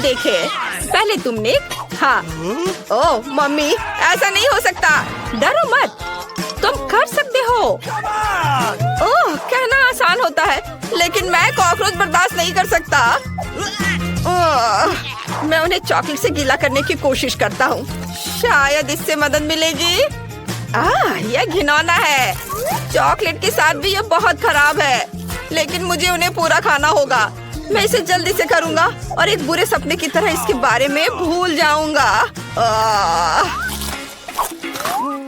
देखे पहले तुमने। हाँ। ओह मम्मी, ऐसा नहीं हो सकता। डरो मत, तुम कर सकते हो। ओह, कहना आसान होता है, लेकिन मैं कॉकरोच बर्दाश्त नहीं कर सकता। ओह, मैं उन्हें चॉकलेट से गीला करने की कोशिश करता हूँ। शायद इससे मदद मिलेगी। यह घिनौना है। चॉकलेट के साथ भी यह बहुत खराब है, लेकिन मुझे उन्हें पूरा खाना होगा। मैं इसे जल्दी से करूँगा और एक बुरे सपने की तरह इसके बारे में भूल जाऊंगा।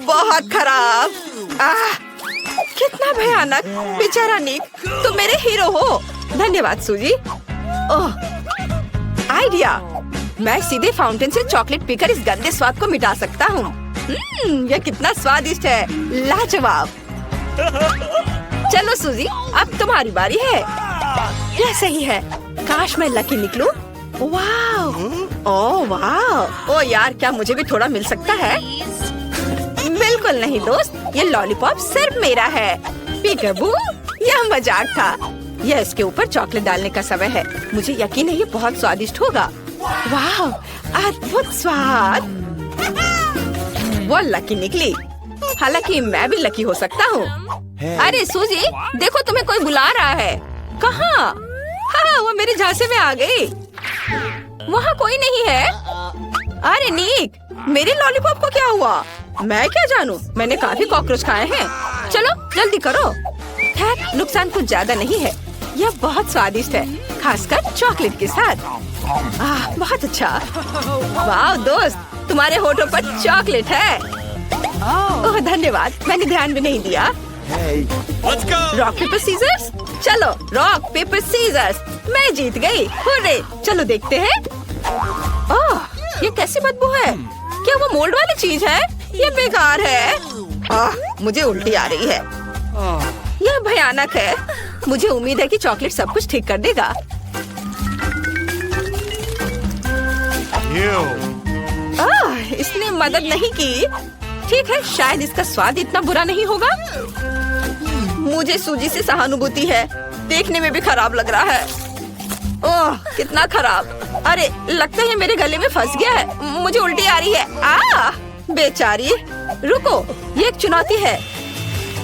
बहुत खराब। कितना भयानक। बेचारा निक, तुम मेरे हीरो हो। धन्यवाद सूजी। ओह, आइडिया। मैं सीधे फाउंटेन से चॉकलेट पीकर इस गंदे स्वाद को मिटा सकता हूँ। यह कितना स्वादिष्ट है। लाजवाब। चलो सूजी, अब तुम्हारी बारी है। यह सही है। काश मैं लकी निकलूं। वाह, ओह वाह, ओह यार, क्या मुझे भी थोड़ा मिल सकता है? बिल्कुल नहीं दोस्त, ये लॉलीपॉप सिर्फ मेरा है। पीकबू, यह मजाक था। यह इसके ऊपर चॉकलेट डालने का समय है। मुझे यकीन है ये बहुत स्वादिष्ट होगा। वाह, अद्भुत स्वाद। वो लकी निकली। हालांकि मैं भी लकी हो सकता हूँ। अरे सूजी, देखो तुम्हें कोई बुला रहा है। कहाँ? हाँ, वो मेरे झांसे में आ गई। वहाँ कोई नहीं है। अरे नीक, मेरे लॉलीपॉप को क्या हुआ? मैं क्या जानूँ, मैंने काफी कॉकरोच खाए हैं। चलो जल्दी करो। खैर, नुकसान कुछ ज्यादा नहीं है। यह बहुत स्वादिष्ट है, खासकर चॉकलेट के साथ। बहुत अच्छा। वाह दोस्त, तुम्हारे होठों पर चॉकलेट है। ओह धन्यवाद, मैंने ध्यान भी नहीं दिया। Rock paper scissors. चलो रॉक पेपर सीजर्स। मैं जीत गई। हुर्रे, चलो देखते हैं। ओह, ये कैसी बदबू है? क्या वो मोल्ड वाली चीज है? ये बेकार है। मुझे उल्टी आ रही है। यह भयानक है। मुझे उम्मीद है कि चॉकलेट सब कुछ ठीक कर देगा। इसने मदद नहीं की। ठीक है, शायद इसका स्वाद इतना बुरा नहीं होगा। मुझे सूजी से सहानुभूति है। देखने में भी खराब लग रहा है। ओह, कितना खराब। अरे, लगता है मेरे गले में फंस गया है। मुझे उल्टी आ रही है। बेचारी। रुको, ये एक चुनौती है।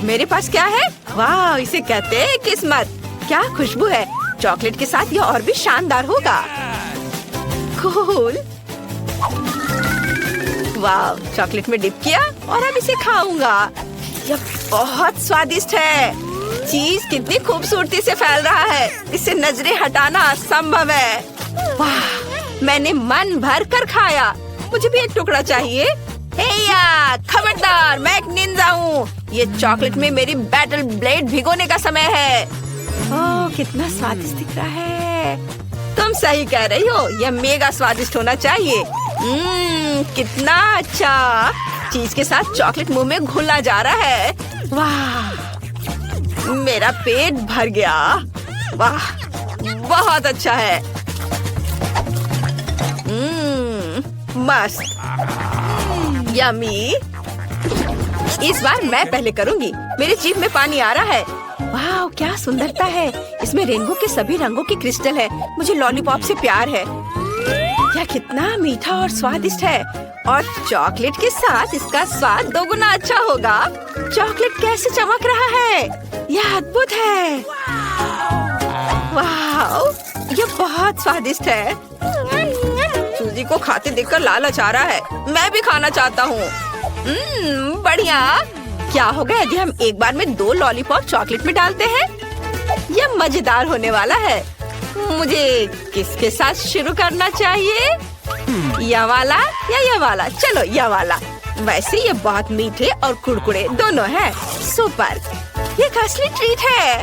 मेरे पास क्या है? वाह, इसे कहते हैं किस्मत। क्या खुशबू है। चॉकलेट के साथ यह और भी शानदार होगा। कूल। वाह, चॉकलेट में डिप किया और अब इसे खाऊंगा। यह बहुत स्वादिष्ट है। चीज कितनी खूबसूरती से फैल रहा है। इसे नजरें हटाना असंभव है। वाह, मैंने मन भर कर खाया। मुझे भी एक टुकड़ा चाहिए। खबरदार, मैं एक निंजा हूँ। ये चॉकलेट में मेरी बैटल ब्लेड भिगोने का समय है। ओह, कितना स्वादिष्ट दिख रहा है। तुम सही कह रही हो, यह मेगा स्वादिष्ट होना चाहिए। कितना अच्छा। चीज के साथ चॉकलेट मुंह में घुला जा रहा है। वाह, मेरा पेट भर गया। वाह, बहुत अच्छा है। मस्त, यम्मी। इस बार मैं पहले करूंगी। मेरी जीभ में पानी आ रहा है। वाह, क्या सुंदरता है। इसमें रेनबो के सभी रंगों के क्रिस्टल है। मुझे लॉलीपॉप से प्यार है। यह कितना मीठा और स्वादिष्ट है। और चॉकलेट के साथ इसका स्वाद दोगुना अच्छा होगा। चॉकलेट कैसे चमक रहा है। यह अद्भुत है। वाह, यह बहुत स्वादिष्ट है। सूजी को खाते देखकर लालच आ रहा है। मैं भी खाना चाहता हूँ। बढ़िया। क्या होगा यदि हम एक बार में 2 लॉलीपॉप चॉकलेट में डालते हैं? यह मजेदार होने वाला है। मुझे किसके साथ शुरू करना चाहिए? यह वाला या यह वाला? चलो यह वाला। वैसे ये बहुत मीठे और कुड़कुड़े दोनों हैं। सुपर, ये असली ट्रीट है।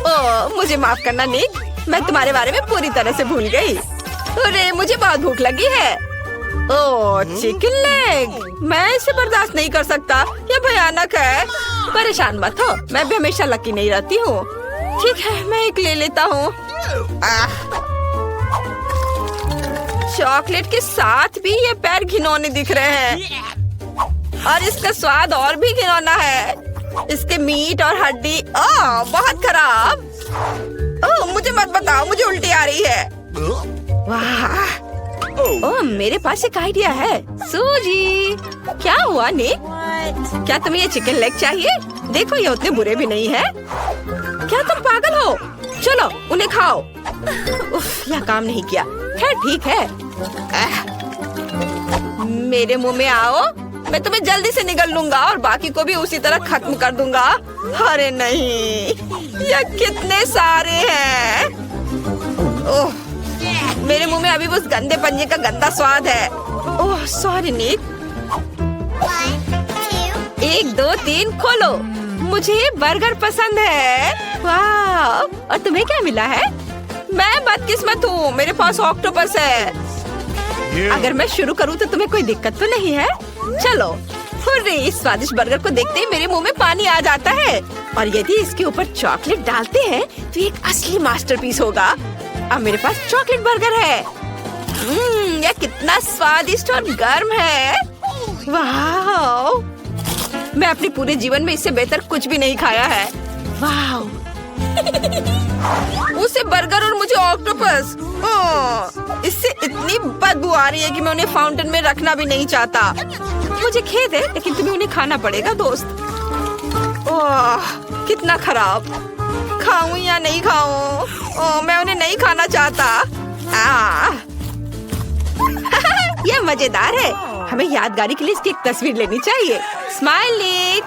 ओह, मुझे माफ करना निक, मैं तुम्हारे बारे में पूरी तरह से भूल गई। अरे, मुझे बहुत भूख लगी है। ओह, चिकन लेग। मैं इसे बर्दाश्त नहीं कर सकता। यह भयानक है। परेशान मत हो, मैं भी हमेशा लकी नहीं रहती हूँ। ठीक है, मैं एक ले लेता हूँ। चॉकलेट के साथ भी ये पैर घिनौने दिख रहे हैं और इसका स्वाद और भी घिनौना है। इसके मीट और हड्डी बहुत खराब। ओह मुझे मत बताओ, मुझे उल्टी आ रही है। वाह, ओह मेरे पास एक आइडिया है। सूजी, क्या हुआ निक? क्या तुम्हें ये चिकन लेग चाहिए? देखो ये उतने बुरे भी नहीं है। क्या तुम पागल हो? चलो उन्हें खाओ। उफ, यह काम नहीं किया। खैर ठीक है। मेरे मुंह में आओ, मैं तुम्हें जल्दी से निगल लूंगा और बाकी को भी उसी तरह खत्म कर दूंगा। अरे नहीं, यह कितने सारे हैं। ओह, मेरे मुंह में अभी उस गंदे पंजे का गंदा स्वाद है। ओह सॉरी निक। 1 2 3 खोलो। मुझे बर्गर पसंद है। वाह, और तुम्हें क्या मिला है? मैं बदकिस्मत हूँ, मेरे पास ऑक्टोपस है। अगर मैं शुरू करूँ तो तुम्हें कोई दिक्कत तो नहीं है? चलो। हुर्रे, इस स्वादिष्ट बर्गर को देखते ही मेरे मुंह में पानी आ जाता है। और यदि इसके ऊपर चॉकलेट डालते हैं तो एक असली मास्टरपीस होगा। अब मेरे पास चॉकलेट बर्गर है। यह कितना स्वादिष्ट और गर्म है। वाह, मैं अपने पूरे जीवन में इससे बेहतर कुछ भी नहीं खाया है। वाह, उसे बर्गर और मुझे ऑक्टोपस। इससे इतनी बदबू आ रही है कि मैं उन्हें फाउंटेन में रखना भी नहीं चाहता। मुझे खेद है, लेकिन तुम्हें उन्हें खाना पड़ेगा दोस्त। ओह कितना खराब। खाऊं या नहीं खाऊं? ओह मैं उन्हें नहीं खाना चाहता। यह मजेदार है। हमें यादगारी के लिए इसकी एक तस्वीर लेनी चाहिए। स्माइली,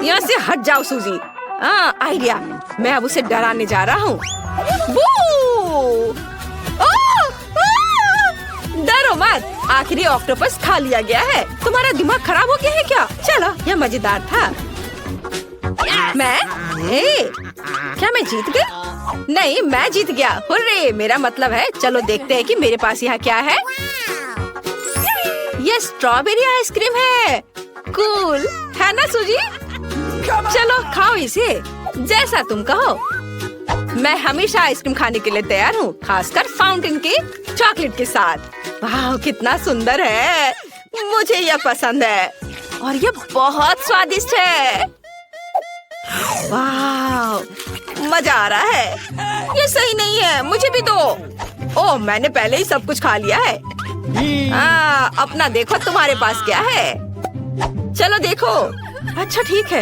यहाँ से हट जाओ सूजी। आइडिया, मैं अब उसे डराने जा रहा हूँ। डरो मत, आखिरी ऑक्टोपस खा लिया गया है। तुम्हारा दिमाग खराब हो गया है क्या? चलो, यह मजेदार था। क्या मैं जीत गई? नहीं, मैं जीत गया। हुर्रे, मेरा मतलब है। चलो देखते हैं कि मेरे पास यहाँ क्या है। ये स्ट्रॉबेरी आइसक्रीम है। कूल है ना सूजी? चलो खाओ इसे, जैसा तुम कहो। मैं हमेशा आइसक्रीम खाने के लिए तैयार हूँ, खासकर फाउंटेन के चॉकलेट के साथ। वाह कितना सुंदर है, मुझे यह पसंद है और यह बहुत स्वादिष्ट है। वाह मजा आ रहा है। ये सही नहीं है, मुझे भी दो। ओह मैंने पहले ही सब कुछ खा लिया है। अपना देखो तुम्हारे पास क्या है। चलो देखो। अच्छा ठीक है।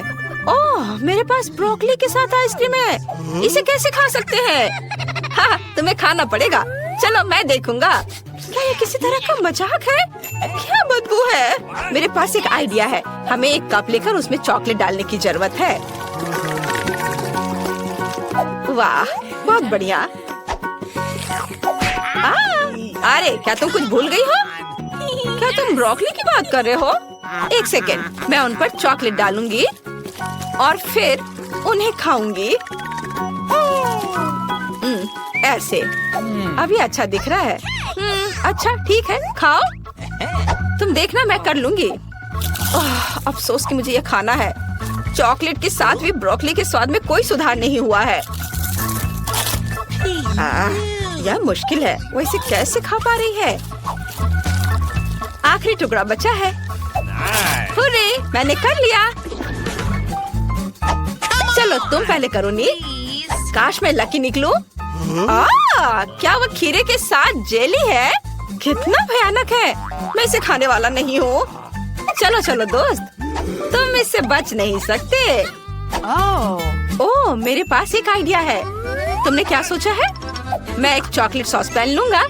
ओह मेरे पास ब्रोकली के साथ आइसक्रीम है, इसे कैसे खा सकते हैं? हाँ तुम्हें खाना पड़ेगा। चलो मैं देखूंगा। क्या ये किसी तरह का मजाक है? क्या बदबू है। मेरे पास एक आइडिया है, हमें एक कप लेकर उसमें चॉकलेट डालने की जरूरत है। वाह बहुत बढ़िया। अरे क्या तुम कुछ भूल गई हो? क्या तुम ब्रोकली की बात कर रहे हो? एक सेकेंड, मैं उन पर चॉकलेट डालूंगी और फिर उन्हें खाऊंगी। ऐसे अभी अच्छा दिख रहा है। अच्छा ठीक है, खाओ। तुम देखना मैं कर लूंगी। अफसोस कि मुझे यह खाना है। चॉकलेट के साथ भी ब्रोकली के स्वाद में कोई सुधार नहीं हुआ है। यह मुश्किल है, वो इसे कैसे खा पा रही है? आखिरी टुकड़ा बचा है। हुर्रे, मैंने कर लिया। चलो तुम पहले करो नी। काश मैं लकी निकलूं। क्या वो खीरे के साथ जेली है? कितना भयानक है। मैं इसे खाने वाला नहीं हूँ। चलो चलो दोस्त, तुम इससे बच नहीं सकते। ओह मेरे पास एक आइडिया है। तुमने क्या सोचा है? मैं एक चॉकलेट सॉस पैन लूंगा,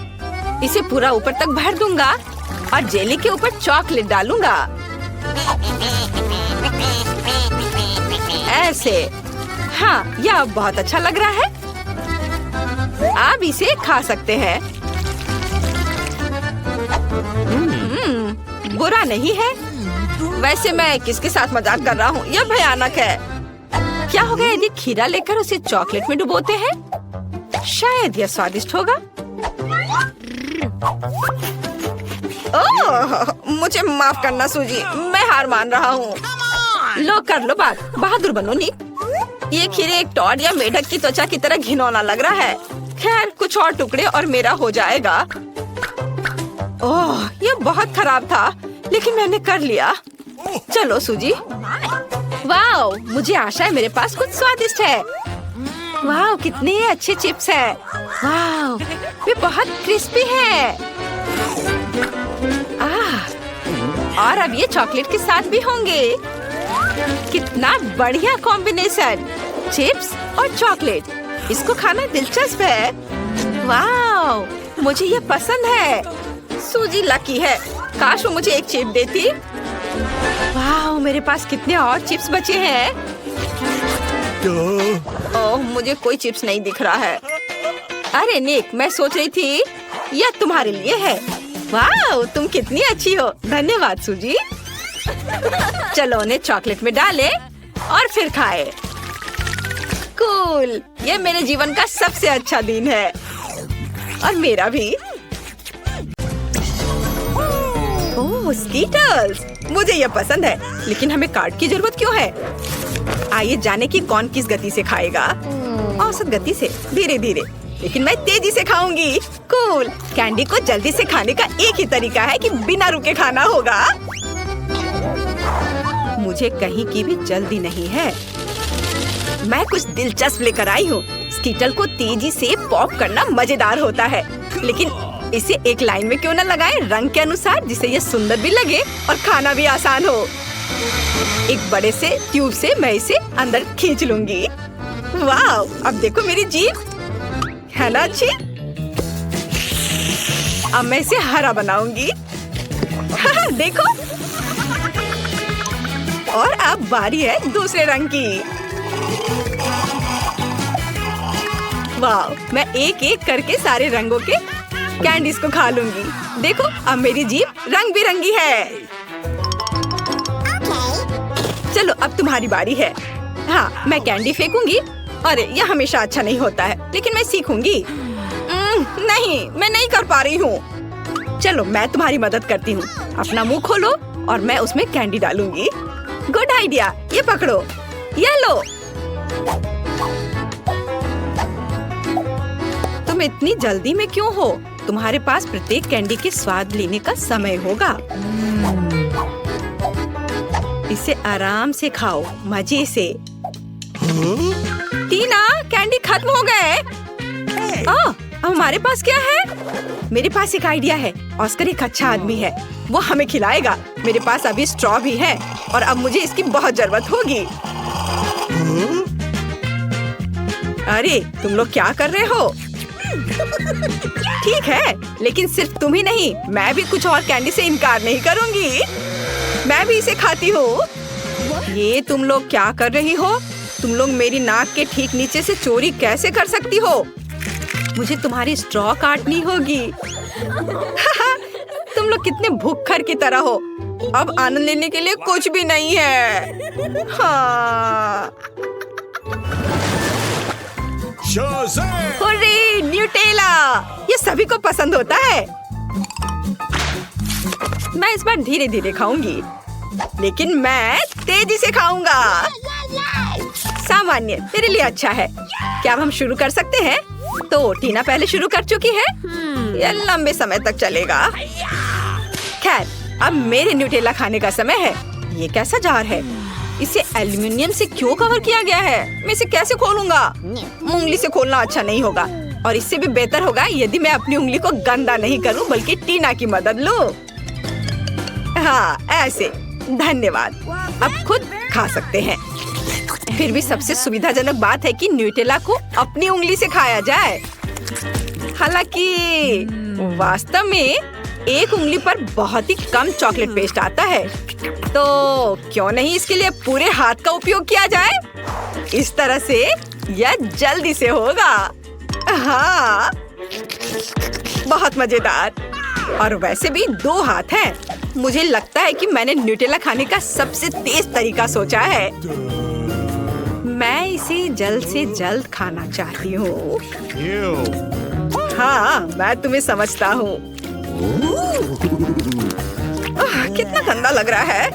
इसे पूरा ऊपर तक भर दूंगा और जेली के ऊपर चॉकलेट डालूंगा। ऐसे। हाँ यह बहुत अच्छा लग रहा है। आप इसे खा सकते हैं। बुरा नहीं है। वैसे मैं किसके साथ मजाक कर रहा हूँ? यह भयानक है। क्या होगा यदि खीरा लेकर उसे चॉकलेट में डुबोते हैं? शायद यह स्वादिष्ट होगा। ओह मुझे माफ करना सूजी, मैं हार मान रहा हूँ। लो कर लो बात, बहादुर बनो नी। ये खीरे एक टॉड या मेढक की त्वचा की तरह घिनौना लग रहा है। खैर कुछ और टुकड़े और मेरा हो जाएगा। ओह ये बहुत खराब था, लेकिन मैंने कर लिया। चलो सूजी। वाओ मुझे आशा है मेरे पास कुछ स्वादिष्ट है। वाह, कितने अच्छे चिप्स हैं। वाह, वे बहुत क्रिस्पी है। और अब ये चॉकलेट के साथ भी होंगे। कितना बढ़िया कॉम्बिनेशन, चिप्स और चॉकलेट। इसको खाना दिलचस्प है। वाह, मुझे ये पसंद है। सूजी लकी है। काश वो मुझे एक चिप देती। वाह, मेरे पास कितने और चिप्स बचे हैं। ओह, मुझे कोई चिप्स नहीं दिख रहा है। अरे निक, मैं सोच रही थी यह तुम्हारे लिए है। वाह, तुम कितनी अच्छी हो। धन्यवाद सूजी। चलो उन्हें चॉकलेट में डालें और फिर खाएं। कूल, ये मेरे जीवन का सबसे अच्छा दिन है। और मेरा भी। ओह, स्कीटर्स, मुझे ये पसंद है। लेकिन हमें कार्ड की जरूरत क्यों है? आइए जाने कि कौन किस गति से खाएगा। औसत गति से, धीरे धीरे। लेकिन मैं तेजी से खाऊंगी। कूल, कैंडी को जल्दी से खाने का एक ही तरीका है कि बिना रुके खाना होगा। मुझे कहीं की भी जल्दी नहीं है। मैं कुछ दिलचस्प लेकर आई हूँ। स्कीटल को तेजी से पॉप करना मजेदार होता है, लेकिन इसे एक लाइन में क्यों न लगाएं, रंग के अनुसार, जिससे ये सुंदर भी लगे और खाना भी आसान हो। एक बड़े से ट्यूब से मैं इसे अंदर खींच लूंगी। वाह, अब देखो मेरी जीभ है ना अच्छी। अब मैं इसे हरा बनाऊंगी। देखो। और अब बारी है दूसरे रंग की। वाह, मैं एक एक करके सारे रंगों के कैंडीज को खा लूंगी। देखो, अब मेरी जीभ रंग बिरंगी है। चलो अब तुम्हारी बारी है। हाँ, मैं कैंडी फेंकूंगी। अरे, यह हमेशा अच्छा नहीं होता है, लेकिन मैं सीखूंगी। नहीं, मैं नहीं कर पा रही हूँ। चलो मैं तुम्हारी मदद करती हूँ। अपना मुंह खोलो और मैं उसमें कैंडी डालूंगी। Good idea. ये पकड़ो, ये लो। तुम इतनी जल्दी में क्यों हो? तुम्हारे पास प्रत्येक कैंडी के स्वाद लेने का समय होगा। इसे आराम से खाओ, मजे से। टीना, कैंडी खत्म हो गए। अब हमारे पास क्या है? मेरे पास एक आइडिया है। ऑस्कर एक अच्छा आदमी है, वो हमें खिलाएगा। मेरे पास अभी स्ट्रॉ भी है और अब मुझे इसकी बहुत जरूरत होगी। अरे, तुम लोग क्या कर रहे हो? ठीक है, लेकिन सिर्फ तुम ही नहीं, मैं भी कुछ और कैंडी से इनकार नहीं करूंगी। मैं भी इसे खाती हूँ। ये तुम लोग क्या कर रही हो? तुम लोग मेरी नाक के ठीक नीचे से चोरी कैसे कर सकती हो? मुझे तुम्हारी स्ट्रॉ काटनी होगी। तुम लोग कितने भूखर की तरह हो। अब आनंद लेने के लिए कुछ भी नहीं है। हाँ। Hurray, Nutella! ये सभी को पसंद होता है। मैं इस बार धीरे धीरे खाऊंगी, लेकिन मैं तेजी से खाऊंगा। सामान्य मेरे लिए अच्छा है। क्या अब हम शुरू कर सकते हैं? तो टीना पहले शुरू कर चुकी है। यह लंबे समय तक चलेगा। खैर, अब मेरे न्यूटेला खाने का समय है। ये कैसा जार है? इसे एल्युमिनियम से क्यों कवर किया गया है? मैं इसे कैसे खोलूंगा? उंगली से खोलना अच्छा नहीं होगा, और इससे भी बेहतर होगा यदि मैं अपनी उंगली को गंदा नहीं करूं, बल्कि टीना की मदद लूं। हाँ, ऐसे। धन्यवाद। अब खुद खा सकते हैं। फिर भी सबसे सुविधाजनक बात है कि न्यूटेला को अपनी उंगली से खाया जाए। हालांकि वास्तव में एक उंगली पर बहुत ही कम चॉकलेट पेस्ट आता है, तो क्यों नहीं इसके लिए पूरे हाथ का उपयोग किया जाए? इस तरह से यह जल्दी से होगा। हाँ, बहुत मजेदार। और वैसे भी 2 हाथ हैं। मुझे लगता है कि मैंने न्यूटेला खाने का सबसे तेज तरीका सोचा है। मैं इसे जल्द से जल्द खाना चाहती हूँ। हाँ, मैं तुम्हें समझता हूँ। कितना गंदा लग रहा है।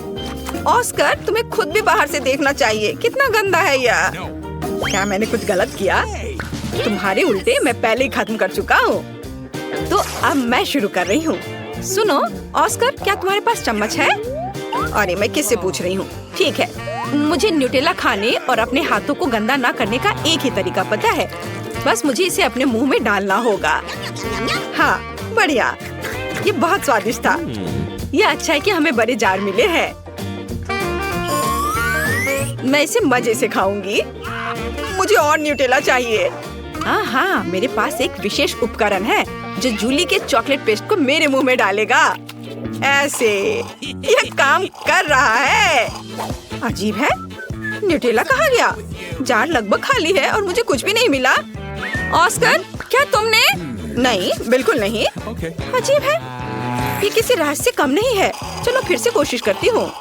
ऑस्कर, तुम्हें खुद भी बाहर से देखना चाहिए। कितना गंदा है यह। क्या मैंने कुछ गलत किया? तुम्हारे उल्टे मैं पहले ही खत्म कर चुका हूँ। तो अब मैं शुरू कर रही हूँ। सुनो ऑस्कर, क्या तुम्हारे पास चम्मच है? अरे, मैं किससे पूछ रही हूँ? ठीक है, मुझे न्यूटेला खाने और अपने हाथों को गंदा ना करने का एक ही तरीका पता है। बस मुझे इसे अपने मुंह में डालना होगा। हाँ, बढ़िया। ये बहुत स्वादिष्ट था। ये अच्छा है कि हमें बड़े जार मिले हैं। मैं इसे मजे से खाऊंगी। मुझे और न्यूटेला चाहिए। हाँ, मेरे पास एक विशेष उपकरण है जो जूली के चॉकलेट पेस्ट को मेरे मुंह में डालेगा। ऐसे यह काम कर रहा है। अजीब है, न्यूटेला कहाँ गया? जार लगभग खाली है और मुझे कुछ भी नहीं मिला। ऑस्कर, क्या तुमने? नहीं, बिल्कुल नहीं। अजीब है, ये किसी राज से कम नहीं है। चलो फिर से कोशिश करती हूँ।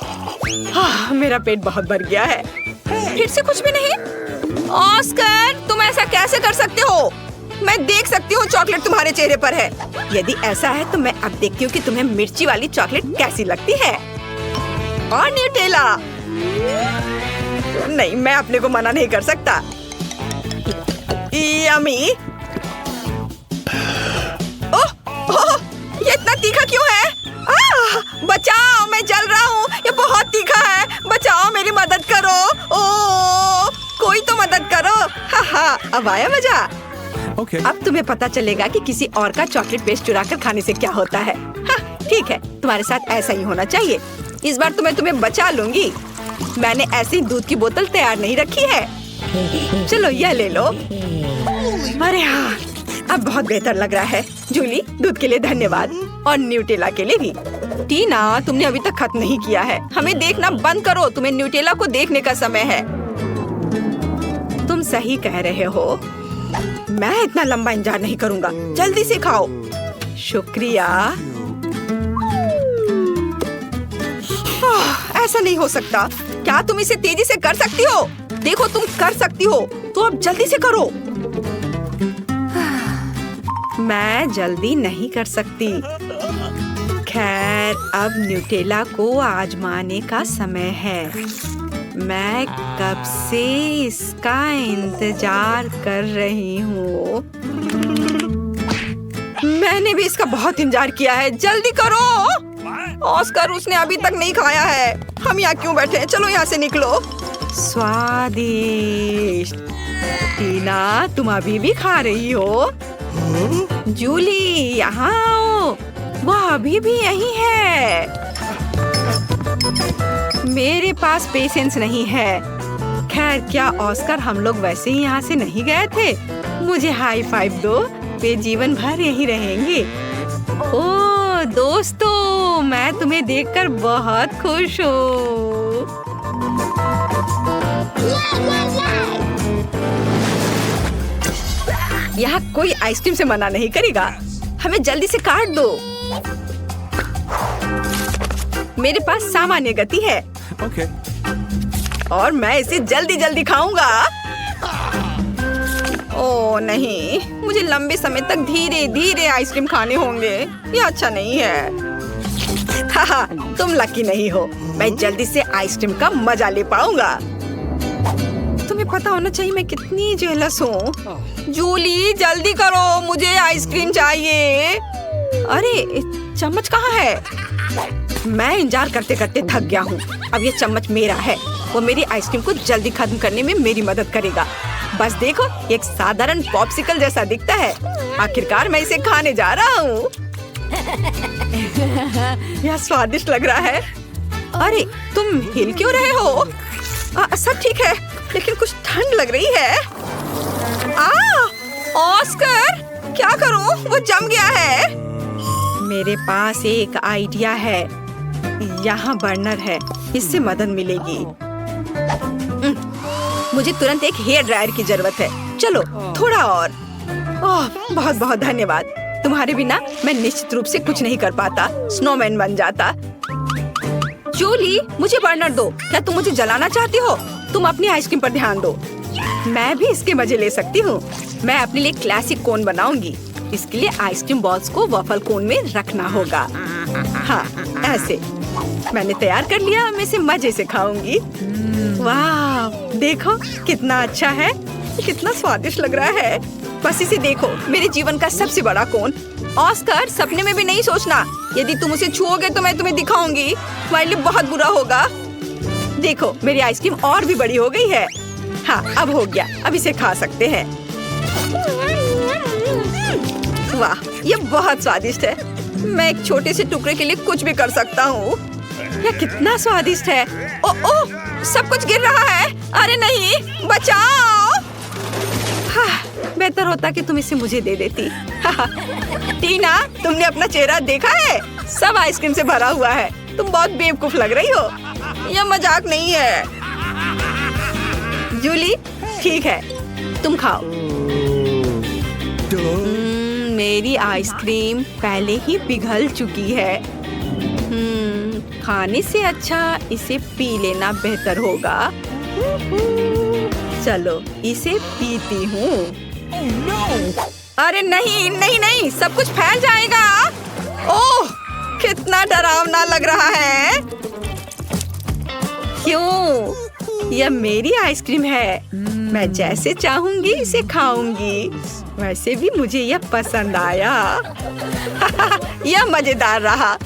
मेरा पेट बहुत भर गया है। फिर से कुछ भी नहीं। ऑस्कर, तुम ऐसा कैसे कर सकते हो? मैं देख सकती हूँ चॉकलेट तुम्हारे चेहरे पर है। यदि ऐसा है तो मैं अब देखती हूँ कि तुम्हें मिर्ची वाली चॉकलेट कैसी लगती है। और न्यूटेला। नहीं, मैं अपने को मना नहीं कर सकता। यम्मी। ओह, ये इतना तीखा क्यों है? बचाओ, मैं जल रहा हूँ। ये बहुत तीखा है। बचाओ, मेरी मदद करो। ओह, कोई तो मदद करो। अब आया मजा। अब तुम्हें पता चलेगा कि किसी और का चॉकलेट पेस्ट चुरा कर खाने से क्या होता है। ठीक है, तुम्हारे साथ ऐसा ही होना चाहिए। इस बार तो मैं तुम्हें बचा लूंगी। मैंने ऐसी दूध की बोतल तैयार नहीं रखी है। चलो यह ले लो। अरे हाँ, अब बहुत बेहतर लग रहा है। जूली, दूध के लिए धन्यवाद और न्यूटेला के लिए भी। टीना, तुमने अभी तक खत्म नहीं किया है। हमें देखना बंद करो। तुम्हें न्यूटेला को देखने का समय है। तुम सही कह रहे हो। मैं इतना लंबा इंतजार नहीं करूंगा। जल्दी से खाओ। शुक्रिया। ऐसा नहीं हो सकता। क्या तुम इसे तेजी से कर सकती हो? देखो, तुम कर सकती हो। तो अब जल्दी से करो। मैं जल्दी नहीं कर सकती। खैर, अब न्यूटेला को आजमाने का समय है। मैं कब से इसका इंतजार कर रही हूँ। मैंने भी इसका बहुत इंतजार किया है। जल्दी करो। ऑस्कर, उसने अभी तक नहीं खाया है। हम यहाँ क्यों बैठे हैं? चलो यहाँ से निकलो। स्वादिष्ट। टीना, तुम अभी भी खा रही हो? जूली, यहाँ आओ। वह अभी भी यहीं है। मेरे पास पेशेंस नहीं है। खैर, क्या ऑस्कर, हम लोग वैसे ही यहाँ से नहीं गए थे? मुझे हाई फाइव दो। वे जीवन भर यहीं रहेंगे। ओह दोस्तों, मैं तुम्हें देखकर बहुत खुश हूँ। यहाँ कोई आइसक्रीम से मना नहीं करेगा। हमें जल्दी से काट दो। मेरे पास सामान्य गति है। और मैं इसे जल्दी जल्दी खाऊंगा। ओह नहीं, मुझे लंबे समय तक धीरे धीरे आइसक्रीम खाने होंगे। ये अच्छा नहीं है। तुम लकी नहीं हो। मैं जल्दी से आइसक्रीम का मजा ले पाऊंगा। तुम्हें पता होना चाहिए मैं कितनी जेलस हूँ। जूली, जल्दी करो, मुझे आइसक्रीम चाहिए। अरे, चम्मच कहाँ है? मैं इंतजार करते करते थक गया हूँ। अब ये चम्मच मेरा है। वो मेरी आइसक्रीम को जल्दी खत्म करने में मेरी मदद करेगा। बस देखो, एक साधारण पॉप्सिकल जैसा दिखता है। आखिरकार मैं इसे खाने जा रहा हूँ। यह स्वादिष्ट लग रहा है। अरे, तुम हिल क्यों रहे हो? सब ठीक है, लेकिन कुछ ठंड लग रही है। ऑस्कर, क्या करूँ? वो जम गया है। मेरे पास एक आइडिया है। यहाँ बर्नर है, इससे मदद मिलेगी। मुझे तुरंत एक हेयर ड्रायर की जरूरत है। चलो थोड़ा और। ओह, बहुत बहुत धन्यवाद। तुम्हारे बिना मैं निश्चित रूप से कुछ नहीं कर पाता। स्नोमैन बन जाता। जूली, मुझे बर्नर दो। क्या तुम मुझे जलाना चाहती हो? तुम अपनी आइसक्रीम पर ध्यान दो। मैं भी इसके मजे ले सकती हूँ। मैं अपने लिए क्लासिक कोन बनाऊंगी। इसके लिए आइसक्रीम बॉल्स को वॉफल कोन में रखना होगा। हाँ, ऐसे। मैंने तैयार कर लिया। मैं इसे मजे से खाऊंगी। वाह, देखो कितना अच्छा है। कितना स्वादिष्ट लग रहा है। बस इसे देखो, मेरे जीवन का सबसे बड़ा कोन। ऑस्कर, सपने में भी नहीं सोचना। यदि तुम उसे छुओगे तो मैं तुम्हें दिखाऊंगी। तुम्हारे लिए बहुत बुरा होगा। देखो मेरी आइसक्रीम और भी बड़ी हो गई है। हाँ अब हो गया, अब इसे खा सकते हैं। वाह ये बहुत स्वादिष्ट है। मैं एक छोटे से टुकड़े के लिए कुछ भी कर सकता हूँ। यह कितना स्वादिष्ट है। ओ ओ सब कुछ गिर रहा है। अरे नहीं बचाओ। हाँ, बेहतर होता कि तुम इसे मुझे दे देती। टीना तुमने अपना चेहरा देखा है? सब आइसक्रीम से भरा हुआ है। तुम बहुत बेवकूफ लग रही हो। यह मजाक नहीं है। जूली ठीक है तुम खाओ। मेरी आइसक्रीम पहले ही पिघल चुकी है। खाने से अच्छा इसे पी लेना बेहतर होगा। चलो इसे पीती हूँ। अरे नहीं नहीं नहीं, सब कुछ फैल जाएगा। ओह कितना डरावना लग रहा है। क्यों? यह मेरी आइसक्रीम है। मैं जैसे चाहूंगी इसे खाऊंगी। वैसे भी मुझे यह पसंद आया। यह मजेदार रहा।